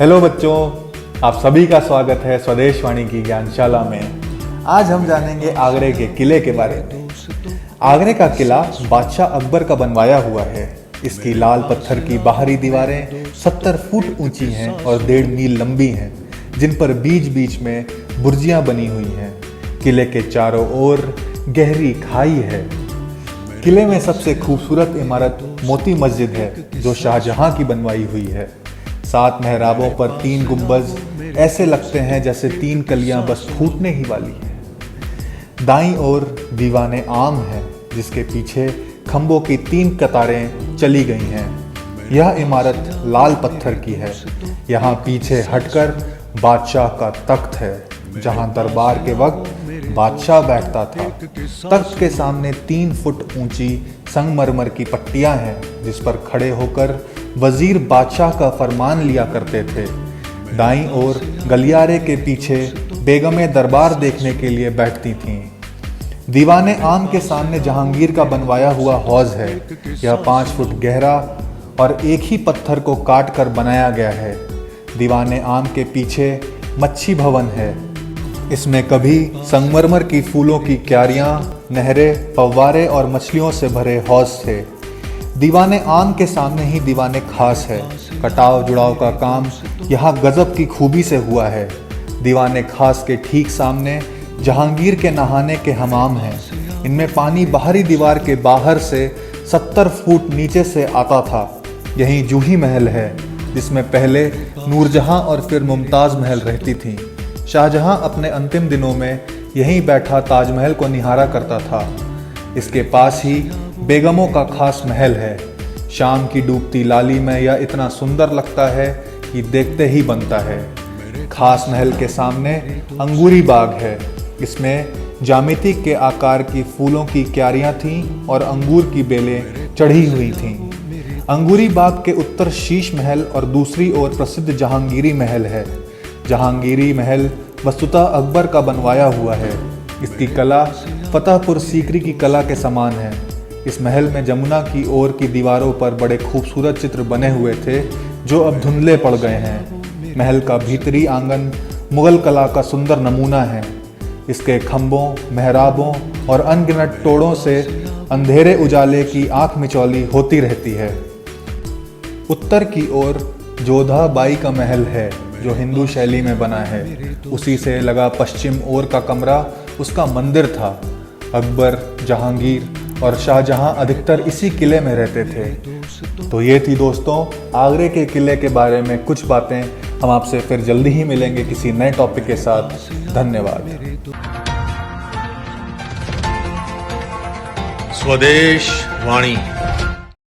Hello बच्चों, आप सभी का स्वागत है स्वदेश वाणी की ज्ञानशाला में। आज हम जानेंगे आगरे के किले के बारे में। आगरे का किला बादशाह अकबर का बनवाया हुआ है। इसकी लाल पत्थर की बाहरी दीवारें 70 फुट ऊंची हैं और 1.5 मील लंबी हैं, जिन पर बीच बीच में बुर्जियां बनी हुई हैं। किले के चारों ओर गहरी खाई है। किले में सबसे खूबसूरत इमारत मोती मस्जिद है, जो शाहजहां की बनवाई हुई है। 7 मेहराबों पर 3 गुंबज ऐसे लगते हैं जैसे 3 कलियां बस फूटने ही वाली है। दाईं ओर दीवाने आम है, जिसके पीछे खंभों की 3 कतारें चली गई हैं। यह इमारत लाल पत्थर की है। यहाँ पीछे हटकर बादशाह का तख्त है, जहाँ दरबार के वक्त बादशाह बैठता था। तख्त के सामने 3 फुट ऊंची संगमरमर की पट्टियां हैं, जिस पर खड़े होकर वजीर बादशाह का फरमान लिया करते थे। दाईं ओर गलियारे के पीछे बेगमें दरबार देखने के लिए बैठती थीं। दीवाने आम के सामने जहांगीर का बनवाया हुआ हौज है। यह 5 फुट गहरा और एक ही पत्थर को काट कर बनाया गया है। दीवाने आम के पीछे मच्छी भवन है। इसमें कभी संगमरमर की फूलों की क्यारियां, नहरें, फव्वारे और मछलियों से भरे हौज थे। दीवाने आम के सामने ही दीवाने खास है। कटाव जुड़ाव का काम यहाँ गजब की खूबी से हुआ है। दीवाने खास के ठीक सामने जहांगीर के नहाने के हमाम हैं। इनमें पानी बाहरी दीवार के बाहर से 70 फुट नीचे से आता था। यहीं जूही महल है, जिसमें पहले नूरजहां और फिर मुमताज़ महल रहती थीं। शाहजहां अपने अंतिम दिनों में यहीं बैठा ताजमहल को निहारा करता था। इसके पास ही बेगमों का खास महल है। शाम की डूबती लाली में यह इतना सुंदर लगता है कि देखते ही बनता है। खास महल के सामने अंगूरी बाग है। इसमें ज्यामिति के आकार की फूलों की क्यारियां थीं और अंगूर की बेलें चढ़ी हुई थीं। अंगूरी बाग के उत्तर शीश महल और दूसरी ओर प्रसिद्ध जहांगीरी महल है। जहांगीरी महल वस्तुतः अकबर का बनवाया हुआ है। इसकी कला फतेहपुर सीकरी की कला के समान है। इस महल में जमुना की ओर की दीवारों पर बड़े खूबसूरत चित्र बने हुए थे, जो अब धुंधले पड़ गए हैं। महल का भीतरी आंगन मुगल कला का सुंदर नमूना है। इसके खंभों, मेहराबों और अनगिनत टोड़ों से अंधेरे उजाले की आंख मिचौली होती रहती है। उत्तर की ओर जोधा बाई का महल है, जो हिंदू शैली में बना है। उसी से लगा पश्चिम ओर का कमरा उसका मंदिर था। अकबर, जहांगीर और शाहजहां अधिकतर इसी किले में रहते थे। तो ये थी दोस्तों आगरे के किले के बारे में कुछ बातें। हम आपसे फिर जल्दी ही मिलेंगे किसी नए टॉपिक के साथ। धन्यवाद। स्वदेश वाणी।